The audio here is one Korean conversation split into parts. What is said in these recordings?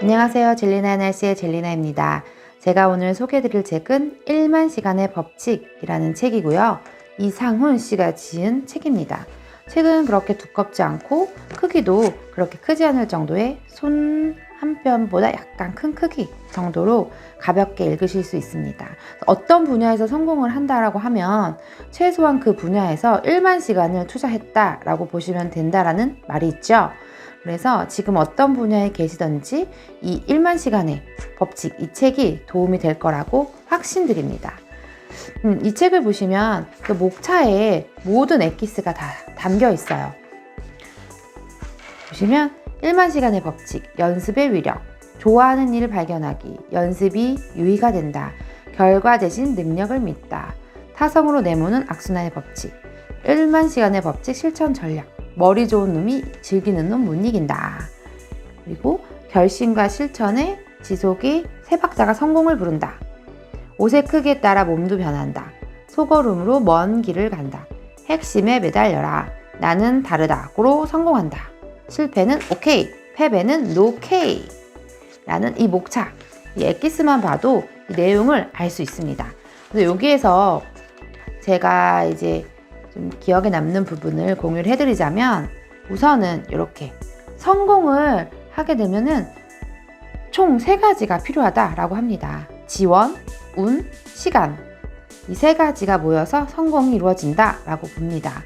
안녕하세요. 젤리나 날씨의 젤리나입니다. 제가 오늘 소개해드릴 책은 1만 시간의 법칙이라는 책이고요. 이상훈 씨가 지은 책입니다. 책은 그렇게 두껍지 않고 크기도 그렇게 크지 않을 정도의 손 한 뼘보다 약간 큰 크기 정도로 가볍게 읽으실 수 있습니다. 어떤 분야에서 성공을 한다라고 하면 최소한 그 분야에서 1만 시간을 투자했다라고 보시면 된다라는 말이 있죠. 그래서 지금 어떤 분야에 계시든지 이 1만 시간의 법칙, 이 책이 도움이 될 거라고 확신드립니다. 이 책을 보시면 그 목차에 모든 엑기스가 다 담겨 있어요. 보시면 1만 시간의 법칙, 연습의 위력, 좋아하는 일을 발견하기, 연습이 유의가 된다, 결과 대신 능력을 믿다, 타성으로 내모는 악순환의 법칙, 1만 시간의 법칙 실천 전략, 머리 좋은 놈이 즐기는 놈 못 이긴다. 그리고 결심과 실천의 지속이 세 박자가 성공을 부른다. 옷의 크기에 따라 몸도 변한다. 소걸음으로 먼 길을 간다. 핵심에 매달려라. 나는 다르다고로 성공한다. 실패는 오케이, 패배는 노케이. 라는 이 목차, 이 엑기스만 봐도 이 내용을 알 수 있습니다. 그래서 여기에서 제가 이제 좀 기억에 남는 부분을 공유를 해드리자면, 우선은 이렇게 성공을 하게 되면은 총 3가지가 필요하다라고 합니다. 지원, 운, 시간. 이 3가지가 모여서 성공이 이루어진다라고 봅니다.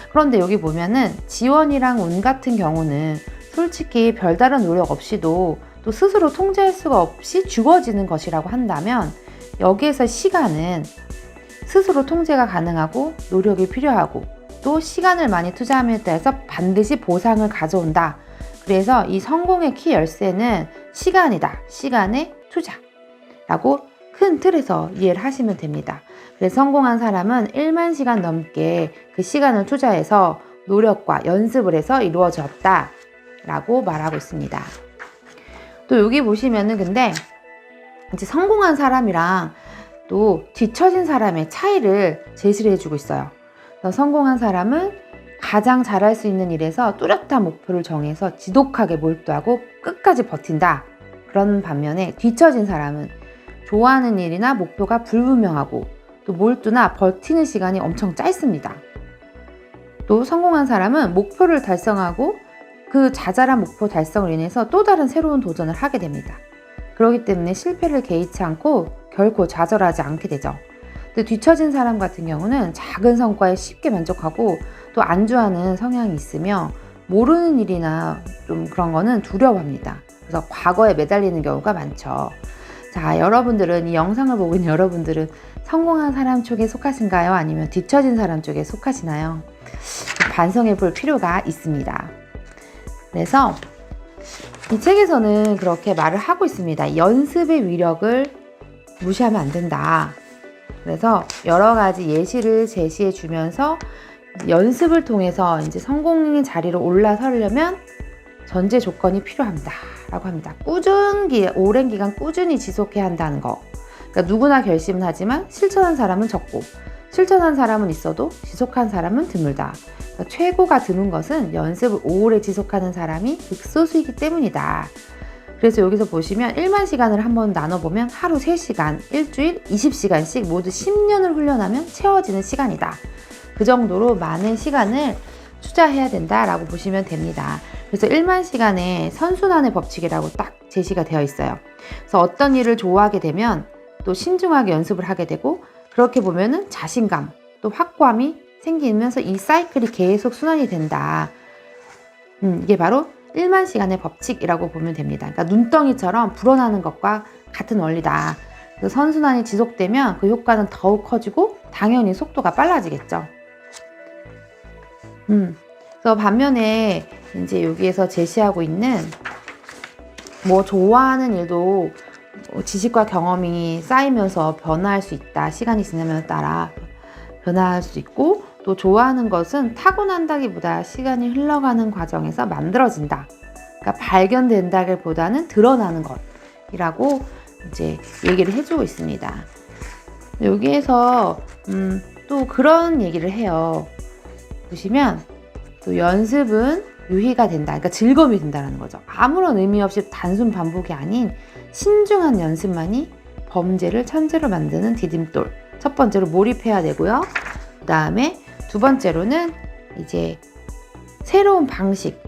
그런데 여기 보면은 지원이랑 운 같은 경우는 솔직히 별다른 노력 없이도 또 스스로 통제할 수가 없이 주어지는 것이라고 한다면, 여기에서 시간은 스스로 통제가 가능하고 노력이 필요하고 또 시간을 많이 투자함에 따라서 반드시 보상을 가져온다. 그래서 이 성공의 키 열쇠는 시간이다. 시간의 투자라고 큰 틀에서 이해를 하시면 됩니다. 그래서 성공한 사람은 1만 시간 넘게 그 시간을 투자해서 노력과 연습을 해서 이루어졌다 라고 말하고 있습니다. 또 여기 보시면은 근데 이제 성공한 사람이랑 또 뒤처진 사람의 차이를 제시를 해주고 있어요. 그래서 성공한 사람은 가장 잘할 수 있는 일에서 뚜렷한 목표를 정해서 지독하게 몰두하고 끝까지 버틴다. 그런 반면에 뒤처진 사람은 좋아하는 일이나 목표가 불분명하고 또 몰두나 버티는 시간이 엄청 짧습니다. 또 성공한 사람은 목표를 달성하고 그 자잘한 목표 달성을 인해서 또 다른 새로운 도전을 하게 됩니다. 그렇기 때문에 실패를 개의치 않고 결코 좌절하지 않게 되죠. 근데 뒤처진 사람 같은 경우는 작은 성과에 쉽게 만족하고 또 안주하는 성향이 있으며 모르는 일이나 좀 그런 거는 두려워합니다. 그래서 과거에 매달리는 경우가 많죠. 자, 여러분들은 이 영상을 보고 있는 여러분들은 성공한 사람 쪽에 속하신가요? 아니면 뒤처진 사람 쪽에 속하시나요? 반성해 볼 필요가 있습니다. 그래서 이 책에서는 그렇게 말을 하고 있습니다. 연습의 위력을 무시하면 안 된다. 그래서 여러 가지 예시를 제시해 주면서 연습을 통해서 이제 성공의 자리로 올라서려면 전제 조건이 필요합니다. 라고 합니다. 오랜 기간 꾸준히 지속해야 한다는 거. 그러니까 누구나 결심은 하지만 실천한 사람은 적고 실천한 사람은 있어도 지속한 사람은 드물다. 그러니까 최고가 드문 것은 연습을 오래 지속하는 사람이 극소수이기 때문이다. 그래서 여기서 보시면 1만 시간을 한번 나눠보면 하루 3시간, 일주일 20시간씩 모두 10년을 훈련하면 채워지는 시간이다. 그 정도로 많은 시간을 투자해야 된다라고 보시면 됩니다. 그래서 1만 시간의 선순환의 법칙이라고 딱 제시가 되어 있어요. 그래서 어떤 일을 좋아하게 되면 또 신중하게 연습을 하게 되고, 그렇게 보면은 자신감, 또 확고함이 생기면서 이 사이클이 계속 순환이 된다. 이게 바로 1만 시간의 법칙이라고 보면 됩니다. 그러니까 눈덩이처럼 불어나는 것과 같은 원리다. 그래서 선순환이 지속되면 그 효과는 더욱 커지고 당연히 속도가 빨라지겠죠. 그래서 반면에 이제 여기에서 제시하고 있는 뭐 좋아하는 일도 지식과 경험이 쌓이면서 변화할 수 있다. 시간이 지나면 따라 변화할 수 있고, 또 좋아하는 것은 타고난다기보다 시간이 흘러가는 과정에서 만들어진다. 그러니까 발견된다기보다는 드러나는 것이라고 이제 얘기를 해주고 있습니다. 여기에서 또 그런 얘기를 해요. 보시면 또 연습은 유희가 된다. 그러니까 즐거움이 된다는 거죠. 아무런 의미 없이 단순 반복이 아닌 신중한 연습만이 범죄를 천재로 만드는 디딤돌. 첫 번째로 몰입해야 되고요. 그 다음에 두 번째로는 이제 새로운 방식,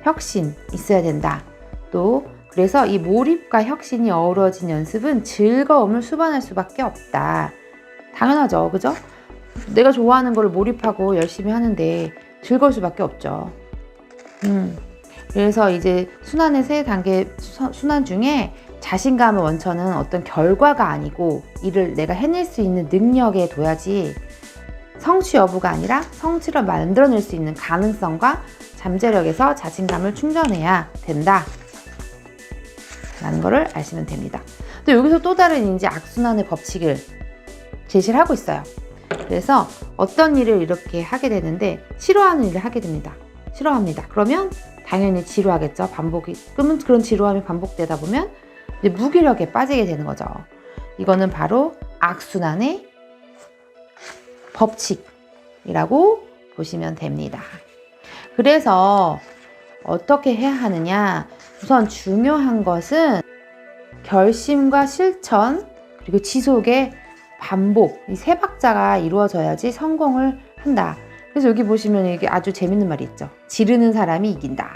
혁신 있어야 된다. 또 그래서 이 몰입과 혁신이 어우러진 연습은 즐거움을 수반할 수밖에 없다. 당연하죠, 그죠? 내가 좋아하는 걸 몰입하고 열심히 하는데 즐거울 수밖에 없죠. 그래서 이제 순환의 세 단계 순환 중에 자신감의 원천은 어떤 결과가 아니고 이를 내가 해낼 수 있는 능력에 둬야지 성취 여부가 아니라 성취를 만들어낼 수 있는 가능성과 잠재력에서 자신감을 충전해야 된다 라는 거를 아시면 됩니다. 또 여기서 또 다른 이제 악순환의 법칙을 제시를 하고 있어요. 그래서 어떤 일을 이렇게 하게 되는데 싫어하는 일을 하게 됩니다. 싫어합니다. 그러면 당연히 지루하겠죠. 그런 지루함이 반복되다 보면 이제 무기력에 빠지게 되는 거죠. 이거는 바로 악순환의 법칙이라고 보시면 됩니다. 그래서 어떻게 해야 하느냐? 우선 중요한 것은 결심과 실천 그리고 지속의 반복, 이 세 박자가 이루어져야지 성공을 한다. 그래서 여기 보시면 이게 아주 재밌는 말이 있죠. 지르는 사람이 이긴다.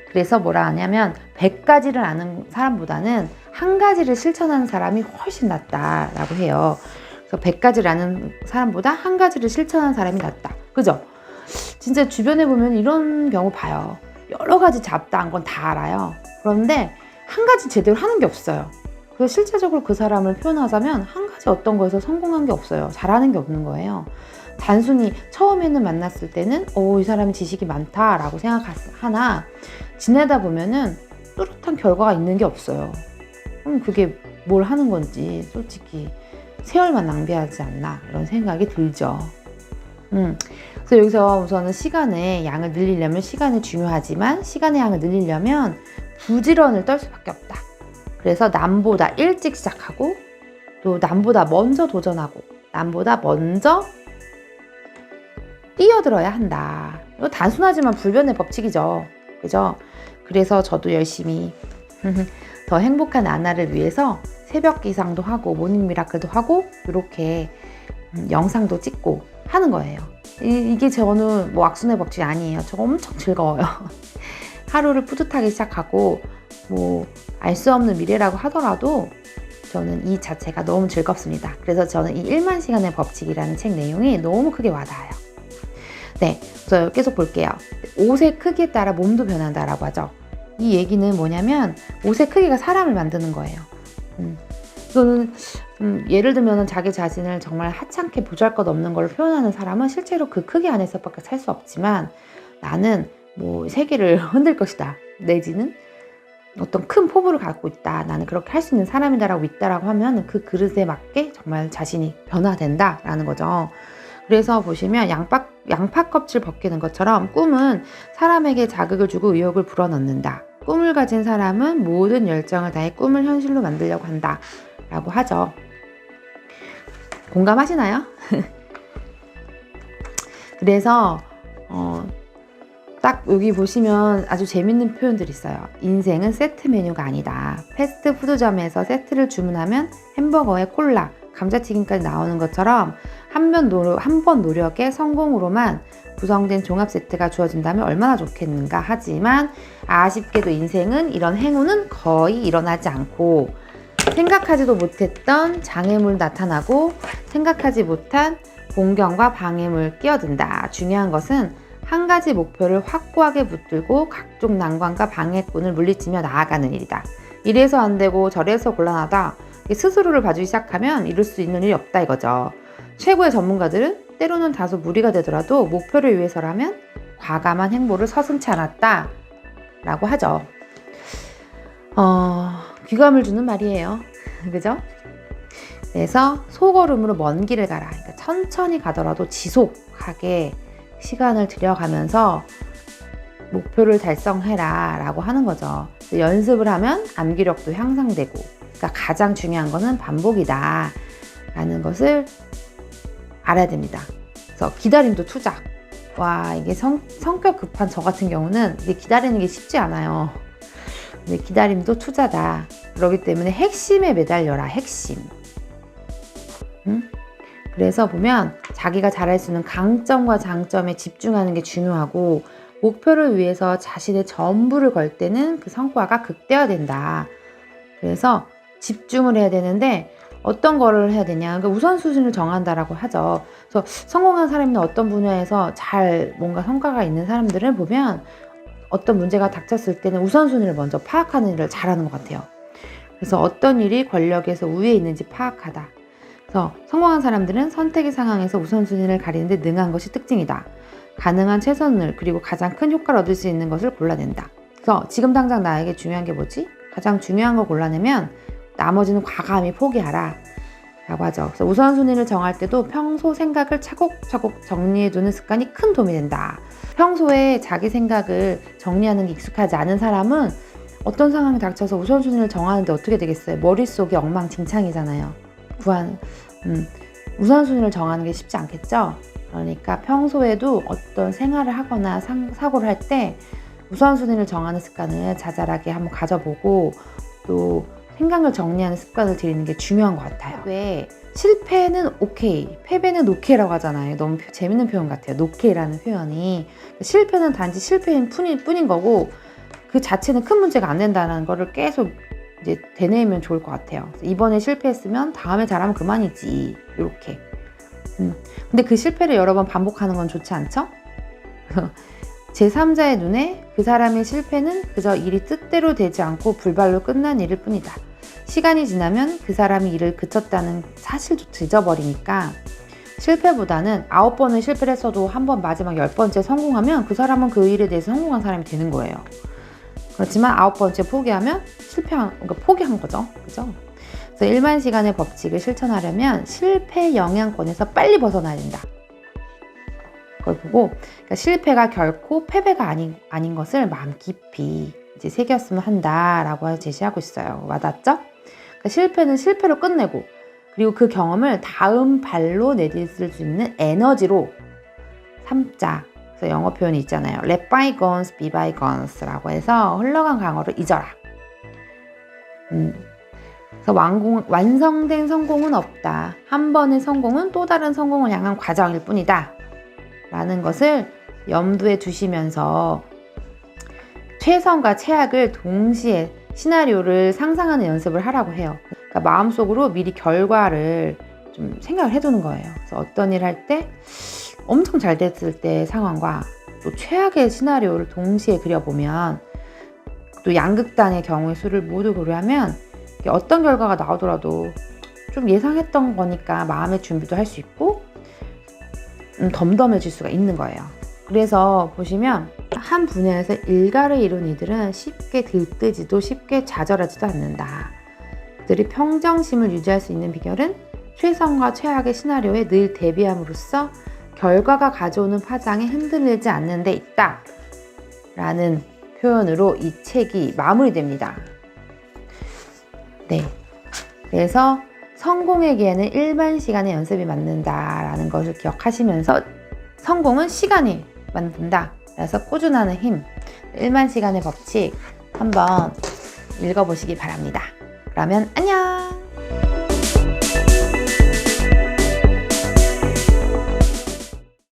그래서 뭐라 하냐면 100가지를 아는 사람보다는 한 가지를 실천하는 사람이 훨씬 낫다라고 해요. 그래서 100가지를 아는 사람보다 한 가지를 실천하는 사람이 낫다. 그죠? 진짜 주변에 보면 이런 경우 봐요. 여러 가지 잡다한 건 다 알아요. 그런데 한 가지 제대로 하는 게 없어요. 그래서 실제적으로 그 사람을 표현하자면 한 가지 어떤 거에서 성공한 게 없어요. 잘하는 게 없는 거예요. 단순히 처음에는 만났을 때는 이 사람이 지식이 많다라고 생각하나 지내다 보면은 뚜렷한 결과가 있는 게 없어요. 그럼 그게 뭘 하는 건지 솔직히 세월만 낭비하지 않나 이런 생각이 들죠. 그래서 여기서 우선은 시간의 양을 늘리려면 시간이 중요하지만 시간의 양을 늘리려면 부지런을 떨 수밖에 없다. 그래서 남보다 일찍 시작하고 또 남보다 먼저 도전하고 남보다 먼저 뛰어들어야 한다. 이거 단순하지만 불변의 법칙이죠. 그죠? 그래서 저도 열심히 더 행복한 나날을 위해서 새벽 기상도 하고 모닝 미라클도 하고 이렇게 영상도 찍고 하는 거예요. 이게 저는 뭐 악순환의 법칙이 아니에요. 저 엄청 즐거워요. 하루를 뿌듯하게 시작하고 뭐 알 수 없는 미래라고 하더라도 저는 이 자체가 너무 즐겁습니다. 그래서 저는 이 1만 시간의 법칙이라는 책 내용이 너무 크게 와닿아요. 네, 그래서 계속 볼게요. 옷의 크기에 따라 몸도 변한다라고 하죠. 이 얘기는 뭐냐면 옷의 크기가 사람을 만드는 거예요. 이거는 예를 들면 자기 자신을 정말 하찮게 보잘것없는 걸 표현하는 사람은 실제로 그 크기 안에서밖에 살 수 없지만 나는 뭐 세계를 흔들 것이다 내지는 어떤 큰 포부를 갖고 있다 나는 그렇게 할 수 있는 사람이다라고 있다라고 하면 그 그릇에 맞게 정말 자신이 변화된다라는 거죠. 그래서 보시면 양파 껍질 벗기는 것처럼 꿈은 사람에게 자극을 주고 의욕을 불어넣는다. 꿈을 가진 사람은 모든 열정을 다해 꿈을 현실로 만들려고 한다 라고 하죠. 공감하시나요? 그래서 딱 여기 보시면 아주 재밌는 표현들이 있어요. 인생은 세트 메뉴가 아니다. 패스트푸드점에서 세트를 주문하면 햄버거에 콜라, 감자튀김까지 나오는 것처럼 한 번 노력의 성공으로만 구성된 종합 세트가 주어진다면 얼마나 좋겠는가 하지만 아쉽게도 인생은 이런 행운은 거의 일어나지 않고 생각하지도 못했던 장애물 나타나고 생각하지 못한 공경과 방해물 끼어든다. 중요한 것은 한 가지 목표를 확고하게 붙들고 각종 난관과 방해꾼을 물리치며 나아가는 일이다. 이래서 안 되고 저래서 곤란하다. 스스로를 봐주기 시작하면 이룰 수 있는 일이 없다 이거죠. 최고의 전문가들은 때로는 다소 무리가 되더라도 목표를 위해서라면 과감한 행보를 서슴지 않았다 라고 하죠. 귀감을 주는 말이에요. 그죠? 그래서 소걸음으로 먼 길을 가라. 그러니까 천천히 가더라도 지속하게 시간을 들여가면서 목표를 달성해라 라고 하는 거죠. 연습을 하면 암기력도 향상되고 그러니까 가장 중요한 거는 반복이다 라는 것을 알아야 됩니다. 그래서 기다림도 투자. 와, 이게 성격 급한 저 같은 경우는 이게 기다리는 게 쉽지 않아요. 근데 기다림도 투자다. 그렇기 때문에 핵심에 매달려라, 핵심. 그래서 보면 자기가 잘할 수 있는 강점과 장점에 집중하는 게 중요하고, 목표를 위해서 자신의 전부를 걸 때는 그 성과가 극대화된다. 그래서 집중을 해야 되는데 어떤 거를 해야 되냐, 그러니까 우선순위를 정한다라고 하죠. 그래서 성공한 사람이나 어떤 분야에서 잘 뭔가 성과가 있는 사람들을 보면 어떤 문제가 닥쳤을 때는 우선순위를 먼저 파악하는 일을 잘하는 것 같아요. 그래서 어떤 일이 권력에서 우위에 있는지 파악하다. 그래서 성공한 사람들은 선택의 상황에서 우선순위를 가리는데 능한 것이 특징이다. 가능한 최선을, 그리고 가장 큰 효과를 얻을 수 있는 것을 골라낸다. 그래서 지금 당장 나에게 중요한 게 뭐지? 가장 중요한 걸 골라내면 나머지는 과감히 포기하라 라고 하죠. 그래서 우선순위를 정할 때도 평소 생각을 차곡차곡 정리해두는 습관이 큰 도움이 된다. 평소에 자기 생각을 정리하는 게 익숙하지 않은 사람은 어떤 상황이 닥쳐서 우선순위를 정하는데 어떻게 되겠어요? 머릿속이 엉망진창이잖아요. 우선순위를 정하는 게 쉽지 않겠죠? 그러니까 평소에도 어떤 생활을 하거나 사고를 할 때 우선순위를 정하는 습관을 자잘하게 한번 가져보고, 또 생각을 정리하는 습관을 들이는 게 중요한 것 같아요. 왜 실패는 오케이, 패배는 노케이라고 하잖아요. 너무 재밌는 표현 같아요. 노케이라는 표현이. 실패는 단지 실패인 뿐인 거고, 그 자체는 큰 문제가 안 된다는 거를 계속 이제 되뇌이면 좋을 것 같아요. 이번에 실패했으면 다음에 잘하면 그만이지, 이렇게. 근데 그 실패를 여러 번 반복하는 건 좋지 않죠? 제3자의 눈에 그 사람의 실패는 그저 일이 뜻대로 되지 않고 불발로 끝난 일일 뿐이다. 시간이 지나면 그 사람이 일을 그쳤다는 사실조차 잊어버리니까, 실패보다는 9번을 실패를 했어도 한 번 마지막 10번째 성공하면 그 사람은 그 일에 대해서 성공한 사람이 되는 거예요. 그렇지만 9번째 포기하면 그러니까 포기한 거죠. 그죠? 그래서 일반 시간의 법칙을 실천하려면 실패 영향권에서 빨리 벗어나야 된다. 그걸 보고, 그러니까 실패가 결코 패배가 아닌 것을 마음 깊이 이제 새겼으면 한다라고 제시하고 있어요. 와닿죠? 그러니까 실패는 실패로 끝내고, 그리고 그 경험을 다음 발로 내딛을 수 있는 에너지로 삼자. 그래서 영어 표현이 있잖아요. Let bygones be bygones라고 해서 흘러간 과거를 잊어라. 그래서 완성된 성공은 없다. 한 번의 성공은 또 다른 성공을 향한 과정일 뿐이다. 라는 것을 염두에 두시면서 최선과 최악을 동시에 시나리오를 상상하는 연습을 하라고 해요. 그러니까 마음속으로 미리 결과를 좀 생각을 해두는 거예요. 그래서 어떤 일을 할 때 엄청 잘 됐을 때 상황과 또 최악의 시나리오를 동시에 그려보면, 또 양극단의 경우의 수를 모두 고려하면 어떤 결과가 나오더라도 좀 예상했던 거니까 마음의 준비도 할 수 있고 덤덤해질 수가 있는 거예요. 그래서 보시면 한 분야에서 일가를 이룬 이들은 쉽게 들뜨지도 쉽게 좌절하지도 않는다. 그들이 평정심을 유지할 수 있는 비결은 최선과 최악의 시나리오에 늘 대비함으로써 결과가 가져오는 파장에 흔들리지 않는 데 있다 라는 표현으로 이 책이 마무리됩니다. 네, 그래서 성공에게는 일반 시간의 연습이 맞는다라는 것을 기억하시면서, 성공은 시간이 만든다. 그래서 꾸준하는 힘, 일반 시간의 법칙 한번 읽어보시기 바랍니다. 그러면 안녕!